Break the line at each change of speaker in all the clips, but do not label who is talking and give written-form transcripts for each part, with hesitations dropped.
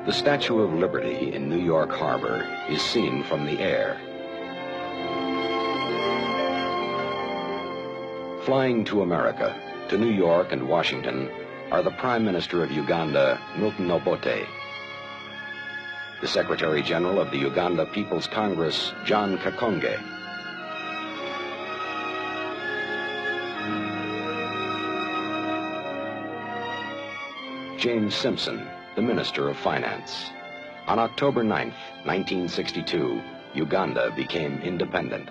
The Statue of Liberty in New York Harbor is seen from the air. Flying to America, to New York and Washington, are the Prime Minister of Uganda, Milton Obote, the Secretary General of the Uganda People's Congress, John Kakonge, James Simpson, the Minister of Finance. On October 9th, 1962, Uganda became independent.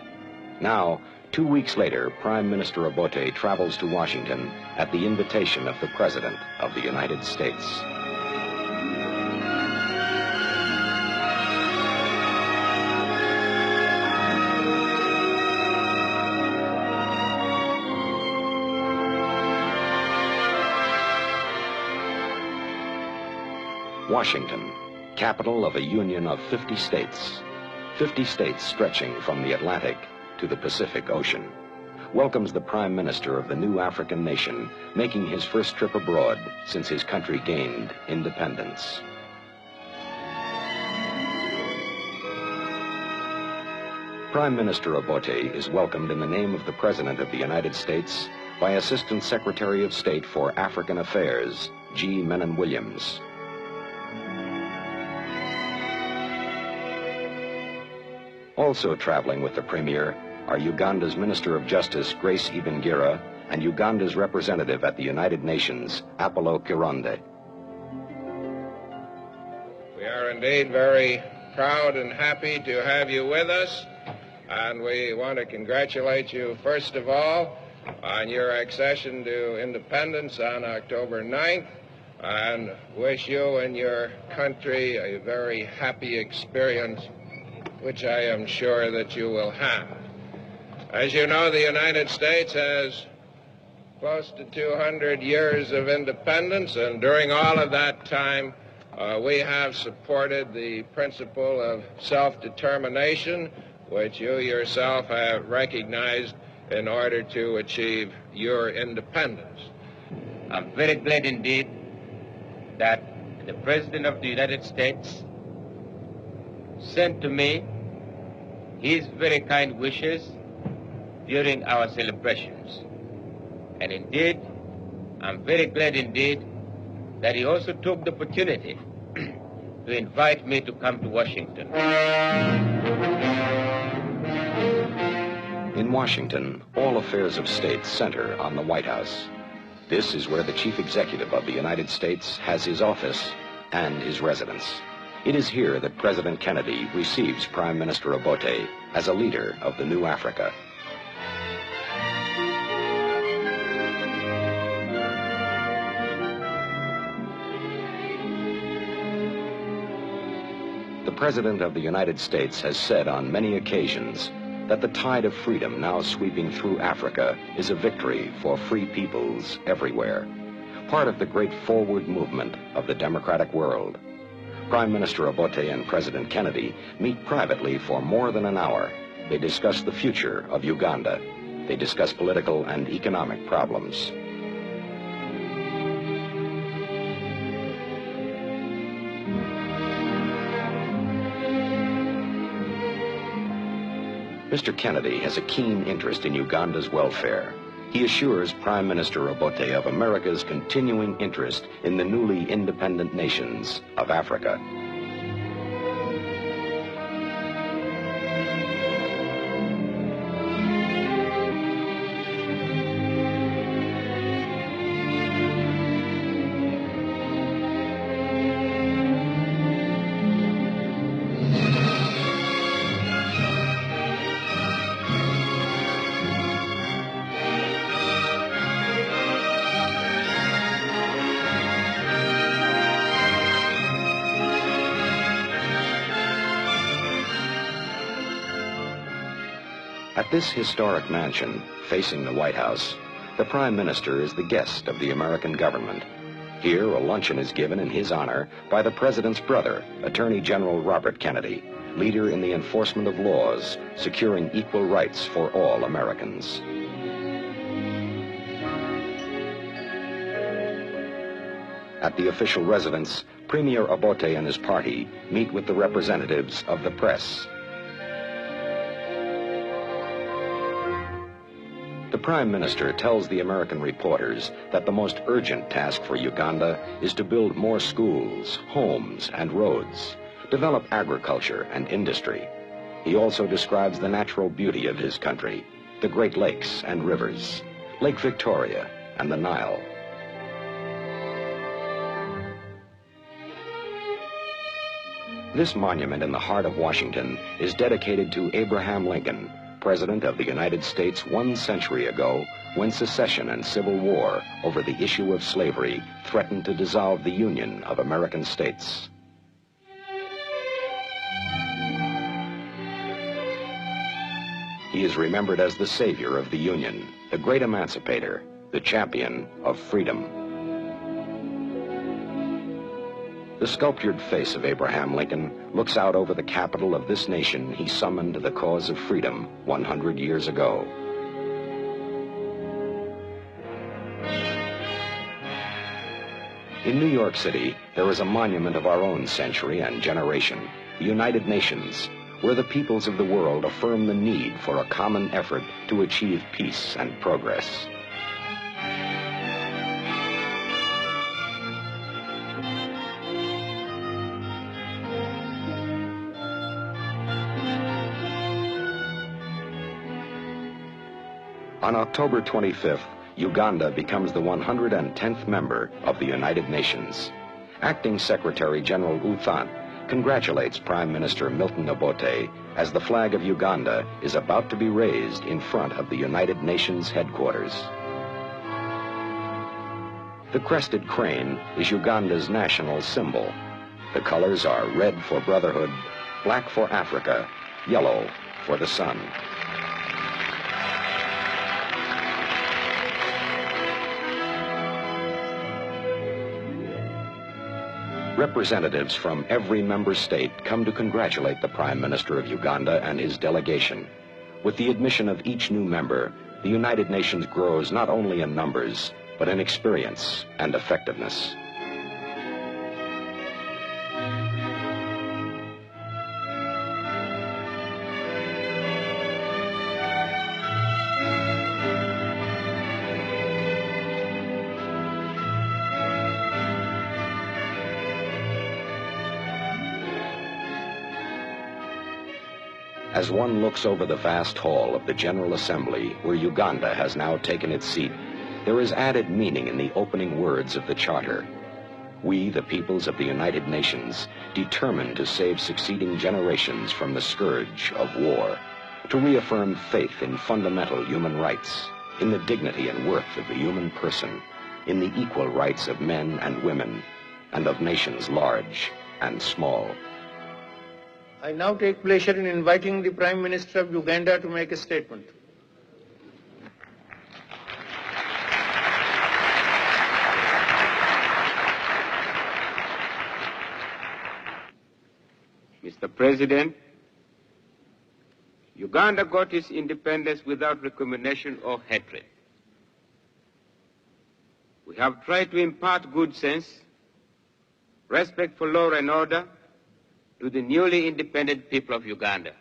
Now, 2 weeks later, Prime Minister Obote travels to Washington at the invitation of the President of the United States. Washington, capital of a union of 50 states. 50 states stretching from the Atlantic to the Pacific Ocean, welcomes the Prime Minister of the new African nation, making his first trip abroad since his country gained independence. Prime Minister Obote is welcomed in the name of the President of the United States by Assistant Secretary of State for African Affairs, G. Menon Williams. Also traveling with the Premier are Uganda's Minister of Justice, Grace Ibingira, and Uganda's representative at the United Nations, Apollo Kironde.
We are indeed very proud and happy to have you with us, and we want to congratulate you, first of all, on your accession to independence on October 9th, and wish you and your country a very happy experience, which I am sure that you will have. As you know, the United States has close to 200 years of independence, and during all of that time, we have supported the principle of self-determination, which you yourself have recognized in order to achieve your independence.
I'm very glad indeed that the President of the United States sent to me his very kind wishes during our celebrations. And indeed, I'm very glad indeed that he also took the opportunity to invite me to come to Washington.
In Washington, all affairs of state center on the White House. This is where the Chief Executive of the United States has his office and his residence. It is here that President Kennedy receives Prime Minister Obote as a leader of the new Africa. The President of the United States has said on many occasions that the tide of freedom now sweeping through Africa is a victory for free peoples everywhere, part of the great forward movement of the democratic world. Prime Minister Obote and President Kennedy meet privately for more than an hour. They discuss the future of Uganda. They discuss political and economic problems. Mr. Kennedy has a keen interest in Uganda's welfare. He assures Prime Minister Obote of America's continuing interest in the newly independent nations of Africa. At this historic mansion, facing the White House, the Prime Minister is the guest of the American government. Here, a luncheon is given in his honor by the President's brother, Attorney General Robert Kennedy, leader in the enforcement of laws, securing equal rights for all At the official residence, Premier Obote and his party meet with the representatives of the press. The Prime Minister tells the American reporters that the most urgent task for Uganda is to build more schools, homes, and roads, develop agriculture and industry. He also describes the natural beauty of his country, the Great Lakes and rivers, Lake Victoria and the Nile. This monument in the heart of Washington is dedicated to Abraham Lincoln, President of the United States 1 century ago, when secession and civil war over the issue of slavery threatened to dissolve the Union of American states. He is remembered as the savior of the Union, the great emancipator, the champion of freedom. The sculptured face of Abraham Lincoln looks out over the capital of this nation he summoned to the cause of freedom 100 years ago. In New York City, there is a monument of our own century and generation, the United Nations, where the peoples of the world affirm the need for a common effort to achieve peace and progress. On October 25th, Uganda becomes the 110th member of the United Nations. Acting Secretary General Uthat congratulates Prime Minister Milton Obote as the flag of Uganda is about to be raised in front of the United Nations headquarters. The crested crane is Uganda's national symbol. The colors are red for brotherhood, black for Africa, yellow for the sun. Representatives from every member state come to congratulate the Prime Minister of Uganda and his delegation. With the admission of each new member, the United Nations grows not only in numbers, but in experience and effectiveness. As one looks over the vast hall of the General Assembly, where Uganda has now taken its seat, there is added meaning in the opening words of the Charter. We, the peoples of the United Nations, determined to save succeeding generations from the scourge of war, to reaffirm faith in fundamental human rights, in the dignity and worth of the human person, in the equal rights of men and women, and of nations large and small.
I now take pleasure in inviting the Prime Minister of Uganda to make a statement.
Mr. President, Uganda got its independence without recrimination or hatred. We have tried to impart good sense, respect for law and order, to the newly independent people of Uganda.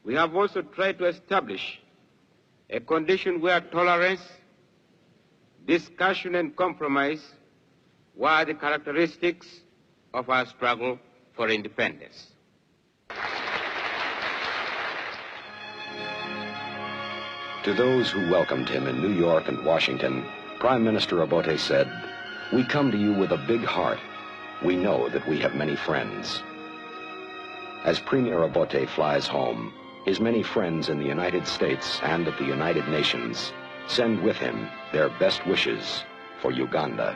We have also tried to establish a condition where tolerance, discussion, and compromise were the characteristics of our struggle for independence.
To those who welcomed him in New York and Washington, Prime Minister Obote said, "We come to you with a big heart. We know that we have many friends." As Premier Obote flies home, his many friends in the United States and at the United Nations send with him their best wishes for Uganda.